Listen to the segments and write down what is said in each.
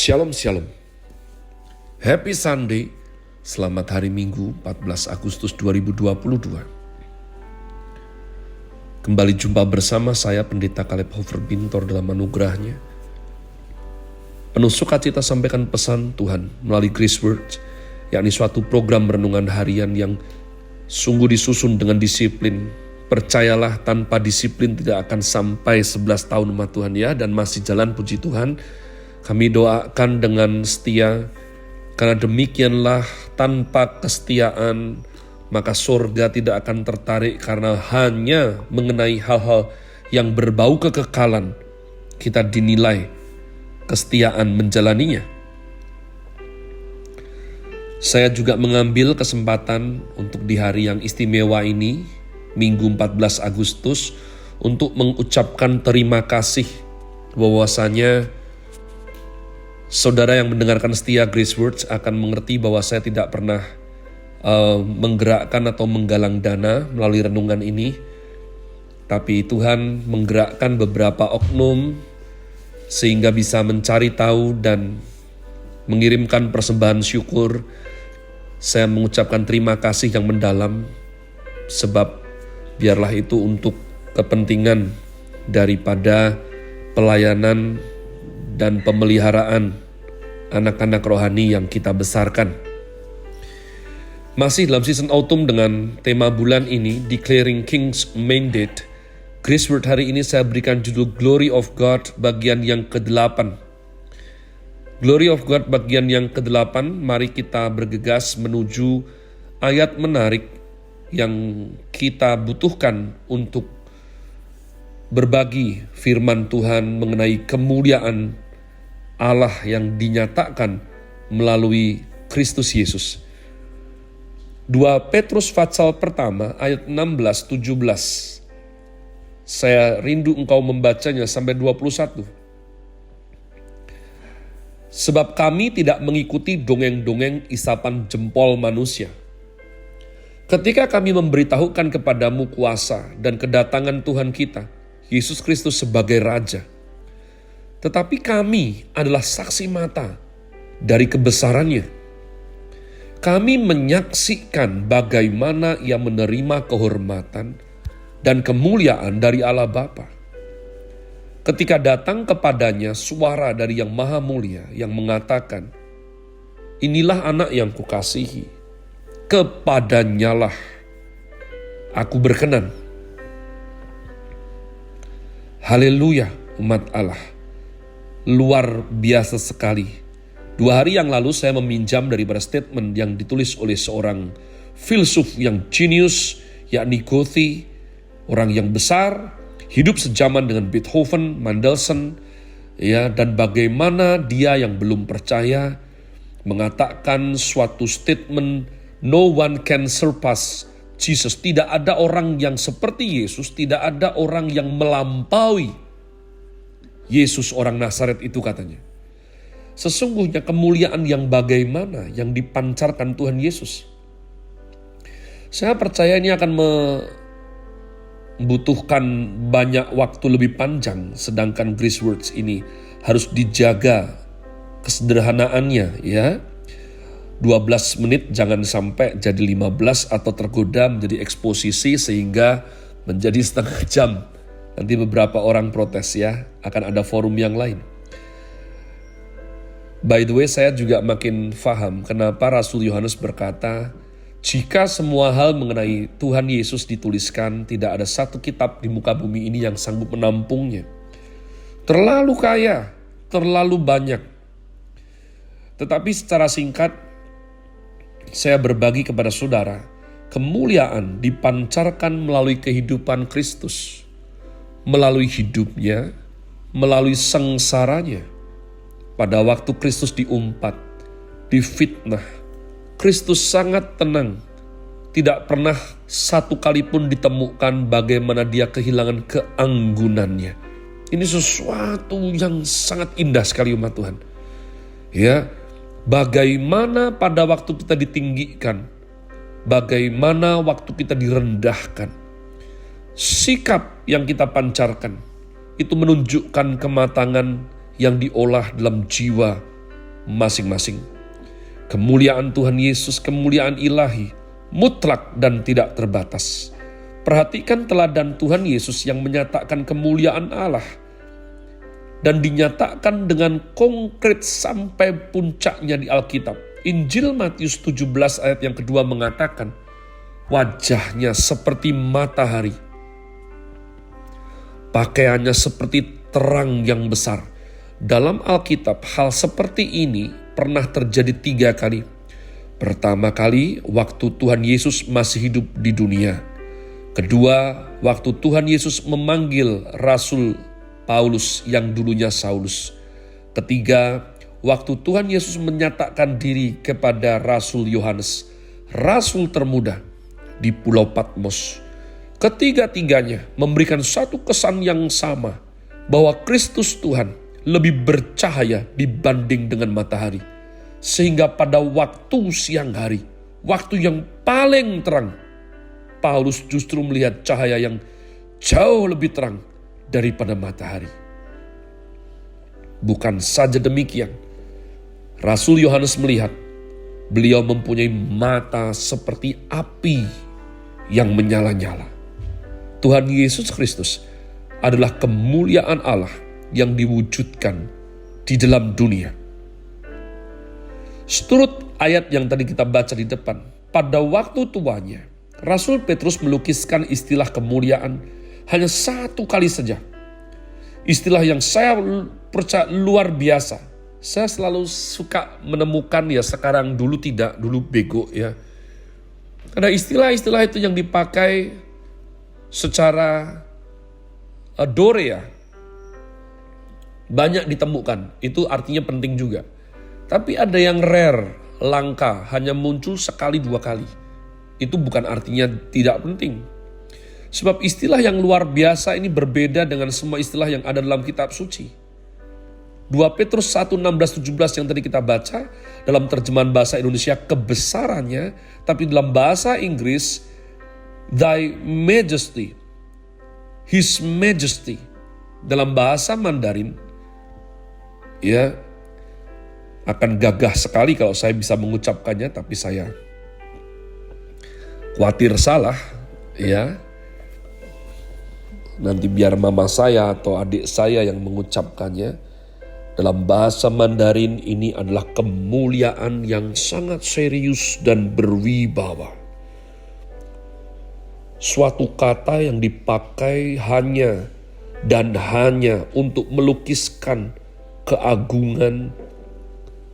Shalom Shalom. Happy Sunday. Selamat hari Minggu 14 Agustus 2022. Kembali jumpa bersama saya Pendeta Caleb Hofer Bintor dalam anugerahnya. Penuh sukacita sampaikan pesan Tuhan melalui Grace Words, yakni suatu program renungan harian yang sungguh disusun dengan disiplin. Percayalah, tanpa disiplin tidak akan sampai 11 tahun umat Tuhan ya, dan masih jalan, puji Tuhan. Kami doakan dengan setia, karena demikianlah tanpa kesetiaan maka surga tidak akan tertarik, karena hanya mengenai hal-hal yang berbau kekekalan kita dinilai kesetiaan menjalaninya. Saya juga mengambil kesempatan untuk di hari yang istimewa ini, Minggu 14 Agustus, untuk mengucapkan terima kasih bahwasanya saudara yang mendengarkan setia Grace Words akan mengerti bahwa saya tidak pernah menggerakkan atau menggalang dana melalui renungan ini. Tapi Tuhan menggerakkan beberapa oknum sehingga bisa mencari tahu dan mengirimkan persembahan syukur. Saya mengucapkan terima kasih yang mendalam, sebab biarlah itu untuk kepentingan daripada pelayanan dan pemeliharaan anak-anak rohani yang kita besarkan. Masih dalam season autumn dengan tema bulan ini, Declaring King's Mandate, Grace Word hari ini saya berikan judul Glory of God bagian yang ke-8. Glory of God bagian yang ke-8, mari kita bergegas menuju ayat menarik yang kita butuhkan untuk berbagi firman Tuhan mengenai kemuliaan Allah yang dinyatakan melalui Kristus Yesus. 2 Petrus pasal pertama ayat 16-17. Saya rindu engkau membacanya sampai 21. Sebab kami tidak mengikuti dongeng-dongeng isapan jempol manusia. Ketika kami memberitahukan kepadamu kuasa dan kedatangan Tuhan kita, Yesus Kristus sebagai Raja. Tetapi kami adalah saksi mata dari kebesarannya. Kami menyaksikan bagaimana ia menerima kehormatan dan kemuliaan dari Allah Bapa. Ketika datang kepadanya suara dari Yang Maha Mulia yang mengatakan, "Inilah anak yang kukasihi, kepadanyalah aku berkenan." Haleluya, umat Allah. Luar biasa sekali. 2 hari yang lalu saya meminjam daripada statement yang ditulis oleh seorang filsuf yang jenius, yakni Goethe, orang yang besar, hidup sejaman dengan Beethoven, Mendelssohn, ya, dan bagaimana dia yang belum percaya mengatakan suatu statement, "No one can surpass Jesus." Tidak ada orang yang seperti Yesus, tidak ada orang yang melampaui Yesus orang Nazaret itu, katanya. Sesungguhnya kemuliaan yang bagaimana yang dipancarkan Tuhan Yesus. Saya percaya ini akan membutuhkan banyak waktu lebih panjang, sedangkan Grace Words ini harus dijaga kesederhanaannya, ya. 12 menit jangan sampai jadi 15 atau tergoda menjadi eksposisi sehingga menjadi setengah jam. Nanti beberapa orang protes ya, akan ada forum yang lain. By the way, saya juga makin paham kenapa Rasul Yohanes berkata, jika semua hal mengenai Tuhan Yesus dituliskan, tidak ada satu kitab di muka bumi ini yang sanggup menampungnya. Terlalu kaya, terlalu banyak. Tetapi secara singkat, saya berbagi kepada saudara, kemuliaan dipancarkan melalui kehidupan Kristus. Melalui hidupnya, melalui sengsaranya. Pada waktu Kristus diumpat, difitnah, Kristus sangat tenang. Tidak pernah satu kali pun ditemukan bagaimana dia kehilangan keanggunannya. Ini sesuatu yang sangat indah sekali umat Tuhan. Ya, bagaimana pada waktu kita ditinggikan, bagaimana waktu kita direndahkan. Sikap yang kita pancarkan itu menunjukkan kematangan yang diolah dalam jiwa masing-masing. Kemuliaan Tuhan Yesus, kemuliaan ilahi, mutlak dan tidak terbatas. Perhatikan teladan Tuhan Yesus yang menyatakan kemuliaan Allah dan dinyatakan dengan konkret sampai puncaknya di Alkitab. Injil Matius 17 ayat yang kedua mengatakan, wajahnya seperti matahari, pakaiannya seperti terang yang besar. Dalam Alkitab, hal seperti ini pernah terjadi 3 kali. Pertama kali, waktu Tuhan Yesus masih hidup di dunia. Kedua, waktu Tuhan Yesus memanggil Rasul Paulus yang dulunya Saulus. Ketiga, waktu Tuhan Yesus menyatakan diri kepada Rasul Yohanes, Rasul termuda di Pulau Patmos. Ketiga-tiganya memberikan satu kesan yang sama, bahwa Kristus Tuhan lebih bercahaya dibanding dengan matahari. Sehingga pada waktu siang hari, waktu yang paling terang, Paulus justru melihat cahaya yang jauh lebih terang daripada matahari. Bukan saja demikian, Rasul Yohanes melihat beliau mempunyai mata seperti api yang menyala-nyala. Tuhan Yesus Kristus adalah kemuliaan Allah yang diwujudkan di dalam dunia. Seturut ayat yang tadi kita baca di depan, pada waktu tuanya, Rasul Petrus melukiskan istilah kemuliaan hanya 1 kali saja. Istilah yang saya percaya luar biasa. Saya selalu suka menemukan ya, sekarang dulu tidak, dulu bego ya. Ada istilah-istilah itu yang dipakai secara dorea. Banyak ditemukan, itu artinya penting juga. Tapi ada yang rare, langka, hanya muncul 1-2 kali. Itu bukan artinya tidak penting. Sebab istilah yang luar biasa ini berbeda dengan semua istilah yang ada dalam kitab suci. 2 Petrus 1, 16, 17 yang tadi kita baca, dalam terjemahan bahasa Indonesia kebesarannya, tapi dalam bahasa Inggris, Thy Majesty, His Majesty. Dalam bahasa Mandarin, ya, akan gagah sekali kalau saya bisa mengucapkannya, tapi saya khawatir salah, ya. Nanti biar mama saya atau adik saya yang mengucapkannya. Dalam bahasa Mandarin ini adalah kemuliaan yang sangat serius dan berwibawa. Suatu kata yang dipakai hanya dan hanya untuk melukiskan keagungan,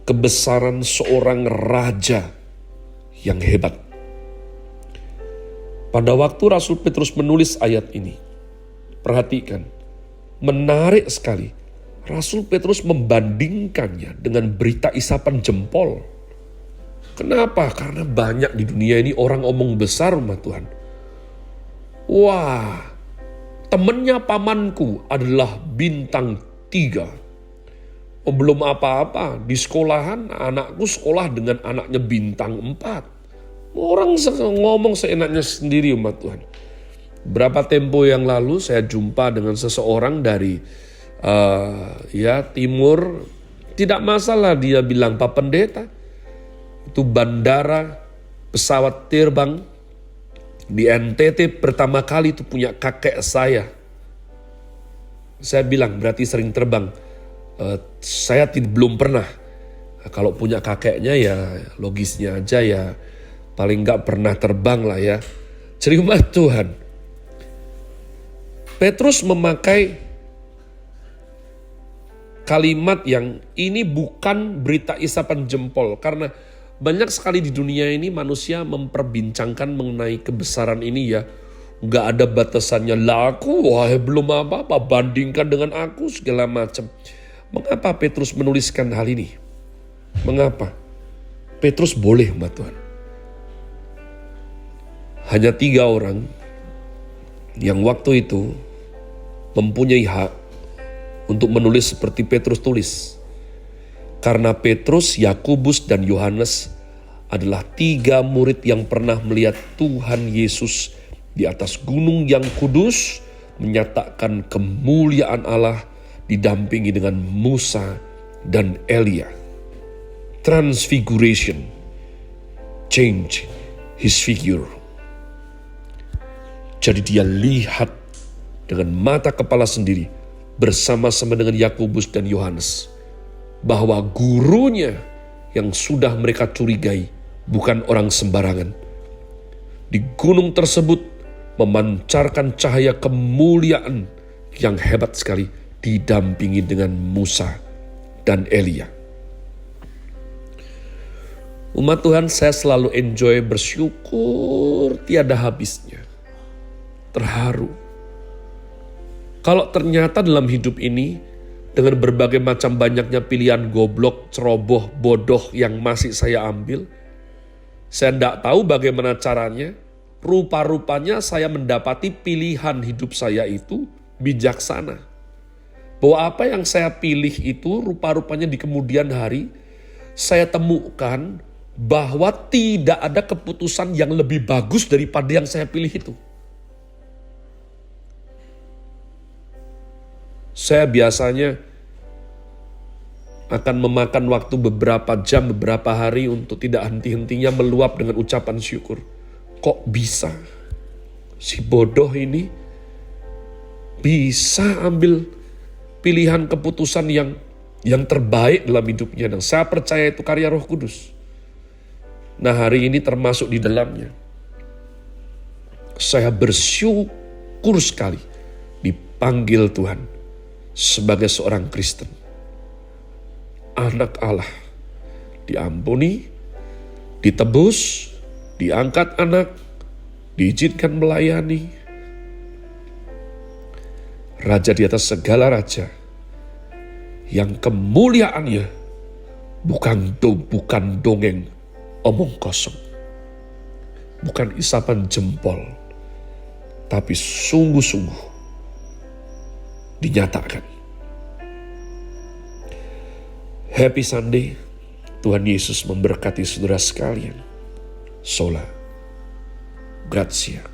kebesaran seorang raja yang hebat. Pada waktu Rasul Petrus menulis ayat ini, perhatikan, menarik sekali. Rasul Petrus membandingkannya dengan berita isapan jempol. Kenapa? Karena banyak di dunia ini orang omong besar, umat Tuhan. Wah, temannya pamanku adalah bintang 3. Oh, belum apa-apa, di sekolahan anakku sekolah dengan anaknya bintang 4. Orang ngomong seenaknya sendiri, umat Tuhan. Berapa tempo yang lalu saya jumpa dengan seseorang dari timur. Tidak masalah dia bilang, Pak Pendeta, itu bandara pesawat terbang di NTT pertama kali itu punya kakek saya. Saya bilang, berarti sering terbang. Saya belum pernah. Kalau punya kakeknya ya logisnya aja ya, paling gak pernah terbang lah ya. Jadi umat Tuhan, Petrus memakai kalimat yang ini bukan berita isapan jempol. Karena banyak sekali di dunia ini manusia memperbincangkan mengenai kebesaran ini ya. Gak ada batasannya, lah aku belum apa-apa, bandingkan dengan aku segala macam. Mengapa Petrus menuliskan hal ini? Mengapa? Petrus boleh, umat Tuhan. Hanya 3 orang yang waktu itu mempunyai hak untuk menulis seperti Petrus tulis. Karena Petrus, Yakobus, dan Yohanes adalah 3 murid yang pernah melihat Tuhan Yesus di atas gunung yang kudus, menyatakan kemuliaan Allah didampingi dengan Musa dan Elia. transfiguration, change his figure. Jadi dia lihat dengan mata kepala sendiri bersama-sama dengan Yakobus dan Yohanes bahwa gurunya yang sudah mereka curigai bukan orang sembarangan. Di gunung tersebut memancarkan cahaya kemuliaan yang hebat sekali, didampingi dengan Musa dan Elia. Umat Tuhan, saya selalu enjoy, bersyukur tiada habisnya. Terharu. Kalau ternyata dalam hidup ini, dengan berbagai macam banyaknya pilihan goblok, ceroboh, bodoh yang masih saya ambil, saya tidak tahu bagaimana caranya, rupa-rupanya saya mendapati pilihan hidup saya itu bijaksana. Bahwa apa yang saya pilih itu rupa-rupanya di kemudian hari, saya temukan bahwa tidak ada keputusan yang lebih bagus daripada yang saya pilih itu. Saya biasanya akan memakan waktu beberapa jam, beberapa hari untuk tidak henti-hentinya meluap dengan ucapan syukur. Kok bisa si bodoh ini bisa ambil pilihan keputusan yang terbaik dalam hidupnya, dan saya percaya itu karya Roh Kudus. Nah, hari ini termasuk di dalamnya. Saya bersyukur sekali dipanggil Tuhan sebagai seorang Kristen. Anak Allah, diampuni, ditebus, diangkat anak, diizinkan melayani. Raja di atas segala raja, yang kemuliaannya bukan dongeng omong kosong, bukan isapan jempol, tapi sungguh-sungguh dinyatakan. Happy Sunday. Tuhan Yesus memberkati saudara sekalian. Sola Gratia.